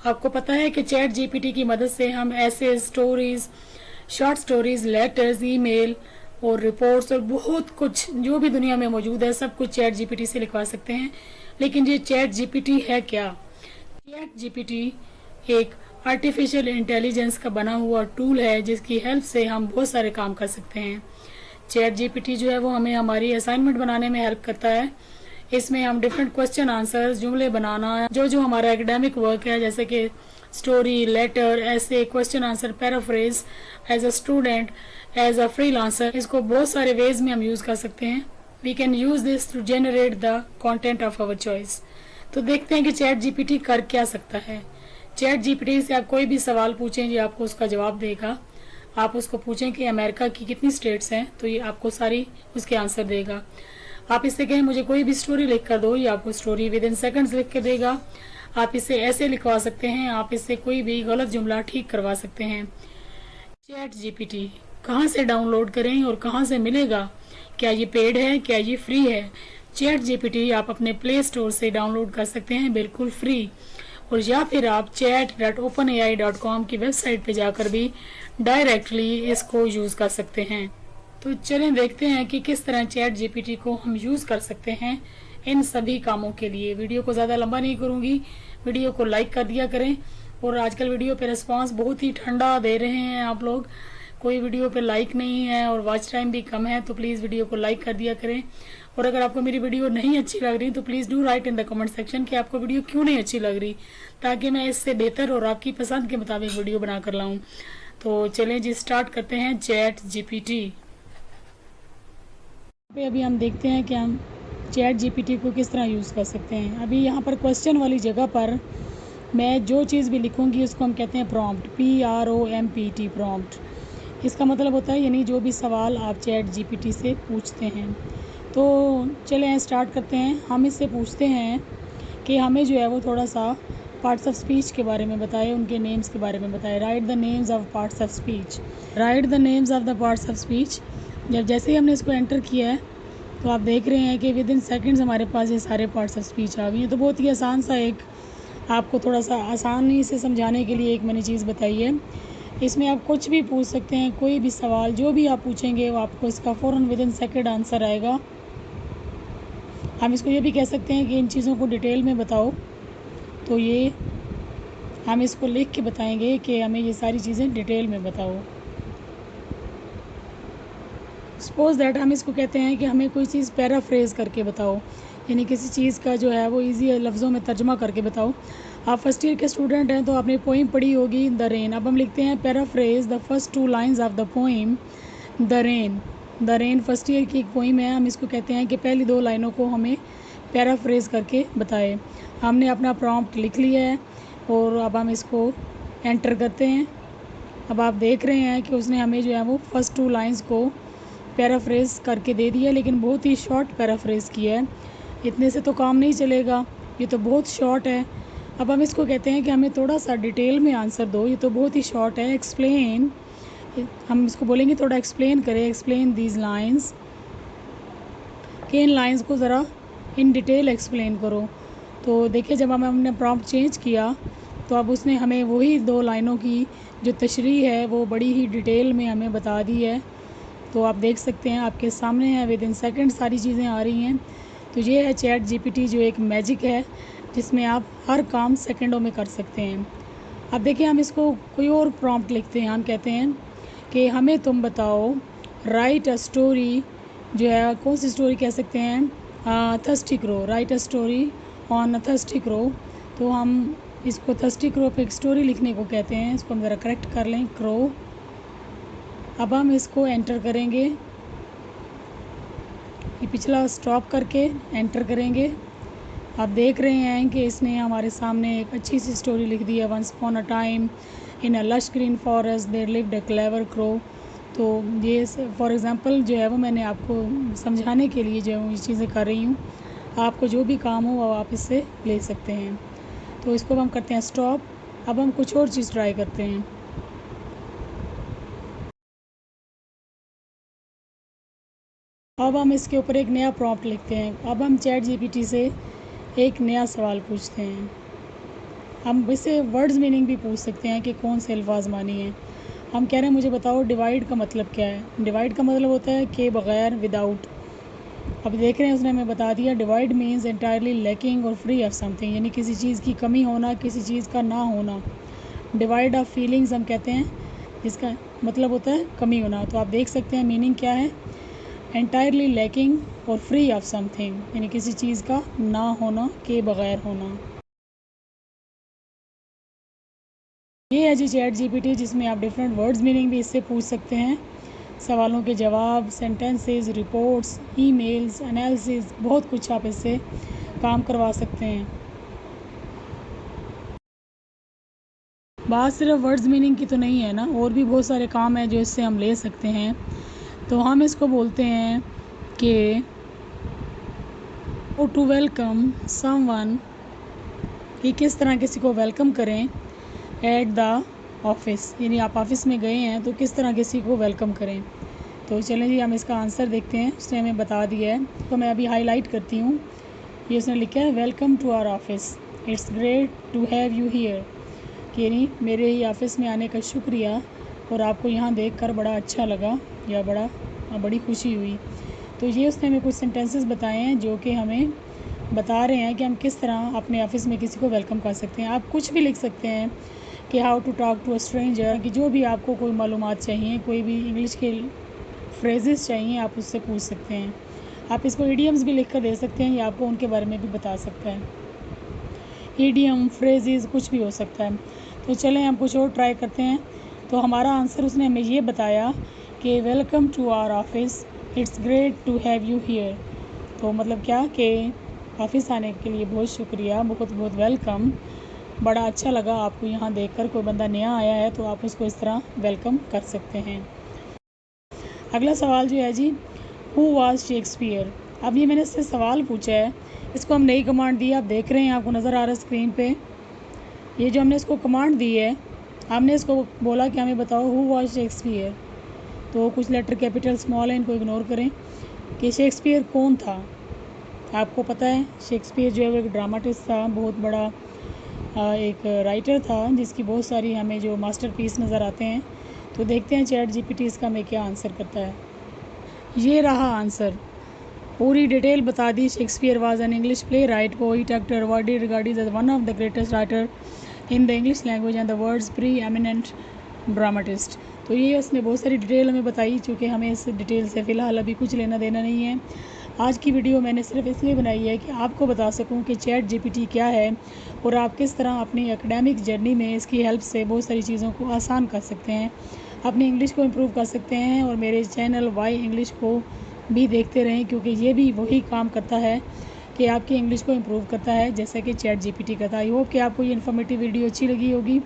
आपको पता है कि चैट जीपीटी की मदद से हम ऐसे stories, short stories, letters, email और रिपोर्ट्स और बहुत कुछ जो भी दुनिया में मौजूद है सब कुछ चैट जीपीटी से लिखवा सकते हैं। लेकिन ये चैट जीपीटी है क्या? चैट जीपीटी एक आर्टिफिशियल इंटेलिजेंस का बना हुआ टूल है जिसकी हेल्प से हम बहुत सारे काम कर सकते हैं। चैट जीपीटी जो है वो हमें हमारी असाइनमेंट बनाने में हेल्प करता है। इसमें हम डिफरेंट क्वेश्चन आंसर्स, जुमले बनाना, जो हमारा एकेडमिक वर्क है जैसे कि स्टोरी, लेटर, ऐसे question answer, paraphrase, as a student, as a freelancer, इसको बहुत सारे वेज में हम यूज कर सकते हैं। We can use this to generate the content of our choice. तो देखते हैं कि चैट जीपीटी कर क्या सकता है। चैट जीपीटी से आप कोई भी सवाल पूछें ये आपको उसका जवाब देगा। आप उसको पूछें कि अमेरिका की कितनी स्टेट्स हैं तो ये आपको सारी उसके आंसर देगा। आप इससे कहें मुझे कोई भी स्टोरी लिख कर दो, ये आपको स्टोरी विद इन सेकंड्स लिख के देगा। आप इससे ऐसे लिखवा सकते हैं, आप इससे कोई भी गलत जुमला ठीक करवा सकते हैं। चैट जीपीटी कहाँ से डाउनलोड करें और कहाँ से मिलेगा? क्या ये पेड है, क्या ये फ्री है? चैट जीपीटी आप अपने प्ले स्टोर से डाउनलोड कर सकते हैं बिल्कुल फ्री, और या फिर आप chat.openai.com की वेबसाइट पे जाकर भी डायरेक्टली इसको यूज कर सकते हैं। तो चलें देखते हैं कि किस तरह चैट जीपीटी को हम यूज कर सकते हैं इन सभी कामों के लिए। वीडियो को ज्यादा लंबा नहीं करूंगी, वीडियो को लाइक कर दिया करें। और आजकल वीडियो पे रिस्पांस बहुत ही ठंडा दे रहे हैं आप लोग, कोई वीडियो पे लाइक नहीं है और वॉच टाइम भी कम है, तो प्लीज वीडियो को लाइक कर दिया करें। और अगर आपको मेरी वीडियो नहीं अच्छी लग रही तो please do right in the comment section कि आपको वीडियो क्यों नहीं अच्छी लग रही, ताकि मैं इससे बेहतर और आपकी पसंद के मुताबिक वीडियो बनाकर लाऊं। तो चलें जी, स्टार्ट करते हैं चैट जीपीटी पे। अभी हम देखते हैं कि हम चैट जीपीटी को किस तरह यूज़ कर सकते हैं। अभी यहाँ पर क्वेश्चन वाली जगह पर मैं जो चीज़ भी लिखूंगी उसको हम कहते हैं प्रॉम्प्ट, PROMPT, प्रॉम्प्ट। इसका मतलब होता है यानी जो भी सवाल आप चैट जीपीटी से पूछते हैं। तो चलें स्टार्ट करते हैं। हम इससे पूछते हैं कि हमें जो है वो थोड़ा सा पार्ट्स ऑफ स्पीच के बारे में बताए, उनके नेम्स के बारे में बताए। Right the names of parts of speech, right the names of the parts of speech. जब जैसे ही हमने इसको एंटर किया है तो आप देख रहे हैं कि विद इन सेकेंड्स हमारे पास ये सारे पार्ट्स ऑफ स्पीच आ गई हैं। तो बहुत ही आसान सा, एक आपको थोड़ा सा आसानी से समझाने के लिए एक मैंने चीज़ बताई है। इसमें आप कुछ भी पूछ सकते हैं, कोई भी सवाल जो भी आप पूछेंगे वो आपको इसका फ़ौरन विद इन सेकेंड आंसर आएगा। हम इसको ये भी कह सकते हैं कि इन चीज़ों को डिटेल में बताओ, तो ये हम इसको लिख के बताएंगे कि हमें ये सारी चीज़ें डिटेल में बताओ। सपोज दैट हम इसको कहते हैं कि हमें कोई चीज़ पैराफ्रेज करके बताओ, यानी किसी चीज़ का जो है वो इजी लफ्ज़ों में तर्जमा करके बताओ। आप फर्स्ट ईयर के स्टूडेंट हैं तो आपने पोइम पढ़ी होगी द रेन। अब हम लिखते हैं paraphrase the first 2 lines of the poem the rain. The rain first year की एक पोइम है, हम इसको कहते हैं कि पहली 2 लाइनों को हमें पैराफ्रेज करके बताए। हमने अपना प्रॉम्प्ट लिख लिया है और अब हम इसको एंटर करते हैं। अब आप देख रहे हैं कि उसने हमें जो है वो फर्स्ट 2 लाइन्स को पैराफ्रेज करके दे दिया, लेकिन बहुत ही शॉर्ट पैराफ्रेज किया है। इतने से तो काम नहीं चलेगा, ये तो बहुत शॉर्ट है। अब हम इसको कहते हैं कि हमें थोड़ा सा डिटेल में आंसर दो, ये तो बहुत ही शॉर्ट है। एक्सप्लेन, हम इसको बोलेंगे थोड़ा एक्सप्लेन करें, एक्सप्लेन दीज लाइंस, कि इन लाइंस को ज़रा इन डिटेल एक्सप्लेन करो। तो देखिए जब हमने प्रॉम्प्ट चेंज किया तो अब उसने हमें वही 2 लाइनों की जो तशरीह है वो बड़ी ही डिटेल में हमें बता दी है। तो आप देख सकते हैं आपके सामने है, विद इन सेकेंड सारी चीज़ें आ रही हैं। तो ये है चैट जीपीटी, जो एक मैजिक है जिसमें आप हर काम सेकंडों में कर सकते हैं। अब देखिए हम इसको कोई और प्रॉम्प्ट लिखते हैं। हम कहते हैं कि हमें तुम बताओ, राइट अ स्टोरी, जो है कौन सी स्टोरी कह सकते हैं, thirsty crow, right a story on a thirsty crow. तो हम इसको थर्स्टी क्रो पे एक स्टोरी लिखने को कहते हैं। इसको हम ज़रा करेक्ट कर लें, क्रो। अब हम इसको एंटर करेंगे, ये पिछला स्टॉप करके एंटर करेंगे। आप देख रहे हैं कि इसने हमारे सामने एक अच्छी सी स्टोरी लिख दी है। Once upon a time in a lush green forest there lived a clever crow. तो ये फॉर एग्ज़ाम्पल जो है वो मैंने आपको समझाने के लिए जो ये चीज़ें कर रही हूँ। आपको जो भी काम हो वो आप इससे ले सकते हैं। तो इसको हम करते हैं स्टॉप। अब हम कुछ और चीज़ ट्राई करते हैं। अब हम इसके ऊपर एक नया प्रॉम्प्ट लिखते हैं। अब हम चैट जीपीटी से एक नया सवाल पूछते हैं। हम इससे वर्ड्स मीनिंग भी पूछ सकते हैं कि कौन से अल्फाज मानी हैं। हम कह रहे हैं मुझे बताओ डिवाइड का मतलब क्या है। डिवाइड का मतलब होता है के बगैर, विदाउट। अब देख रहे हैं उसने हमें बता दिया डिवाइड मीन्स एंटायरली लैकिंग और फ्री ऑफ समथिंग, यानी किसी चीज़ की कमी होना, किसी चीज़ का ना होना। डिवाइड ऑफ फीलिंग्स हम कहते हैं, जिसका मतलब होता है कमी होना। तो आप देख सकते हैं मीनिंग क्या है, एंटायरली लैकिंग और फ्री ऑफ समथिंग, यानी किसी चीज़ का ना होना, के बगैर होना। ये है जी चैट जीपीटी, जिसमें आप डिफरेंट वर्ड्स मीनिंग भी इससे पूछ सकते हैं। सवालों के जवाब, सेंटेंसेस, रिपोर्ट्स, ईमेल्स, एनालिसिस, बहुत कुछ आप इससे काम करवा सकते हैं। बात सिर्फ वर्ड्स मीनिंग की तो नहीं है ना, और भी बहुत सारे काम हैं जो इससे हम ले सकते हैं। तो हम इसको बोलते हैं कि हाउ टू वेलकम समवन, कि किस तरह किसी को वेलकम करें एट द ऑफिस, यानी आप ऑफिस में गए हैं तो किस तरह किसी को वेलकम करें। तो चलें जी हम इसका आंसर देखते हैं, उसने हमें बता दिया है। तो मैं अभी हाईलाइट करती हूँ। ये उसने लिखा है welcome to our office, it's great to have you here, कि यानी मेरे ही ऑफिस में आने का शुक्रिया और आपको यहाँ देखकर बड़ा अच्छा लगा या बड़ी खुशी हुई। तो ये उसने हमें कुछ सेंटेंसेस बताए हैं जो कि हमें बता रहे हैं कि हम किस तरह अपने ऑफिस में किसी को वेलकम कर सकते हैं। आप कुछ भी लिख सकते हैं कि how to talk to a stranger, कि जो भी आपको कोई मालूमात चाहिए, कोई भी इंग्लिश के फ्रेजेस चाहिए, आप उससे पूछ सकते हैं। आप इसको ईडियम्स भी लिख कर दे सकते हैं, या आपको उनके बारे में भी बता सकता है। ईडियम, फ्रेजेस कुछ भी हो सकता है। तो चलें हम कुछ और ट्राई करते हैं। तो हमारा आंसर उसने हमें ये बताया कि welcome to our office, it's great to have you here. तो मतलब क्या कि ऑफिस आने के लिए बहुत शुक्रिया, बहुत बहुत वेलकम, बड़ा अच्छा लगा आपको यहाँ देखकर। कोई बंदा नया आया है तो आप उसको इस तरह वेलकम कर सकते हैं। अगला सवाल जो है जी, हु वाज शेक्सपियर। अब ये मैंने इससे सवाल पूछा है, इसको हम नई कमांड दी, आप देख रहे हैं, आपको नज़र आ रहा है स्क्रीन पे। ये जो हमने इसको कमांड दी है, हमने इसको बोला कि हमें बताओ हु वाज शेक्सपियर। तो कुछ लेटर कैपिटल स्मॉल है, इनको इग्नोर करें, कि शेक्सपियर कौन था। आपको पता है शेक्सपियर जो है वो एक ड्रामाटिस्ट था, बहुत बड़ा एक राइटर था, जिसकी बहुत सारी हमें जो मास्टरपीस नज़र आते हैं। तो देखते हैं चैट जीपीटी इसका हमें क्या आंसर करता है। ये रहा आंसर, पूरी डिटेल बता दी। Shakespeare was an English playwright, poet, actor, awarded, regarded as one of the greatest writer in the English language and the world's preeminent dramatist. तो ये उसने बहुत सारी डिटेल हमें बताई, चूँकि हमें इस डिटेल से फ़िलहाल अभी कुछ लेना देना नहीं है। आज की वीडियो मैंने सिर्फ इसलिए बनाई है कि आपको बता सकूं कि चैट जीपीटी क्या है और आप किस तरह अपनी एकेडमिक जर्नी में इसकी हेल्प से बहुत सारी चीज़ों को आसान कर सकते हैं, अपनी इंग्लिश को इम्प्रूव कर सकते हैं। और मेरे चैनल वाई इंग्लिश को भी देखते रहें, क्योंकि ये भी वही काम करता है कि आपकी इंग्लिश को इम्प्रूव करता है, जैसा कि चैट जीपीटी करता है। आई होप कि आपको ये इन्फॉर्मेटिव वीडियो अच्छी लगी होगी।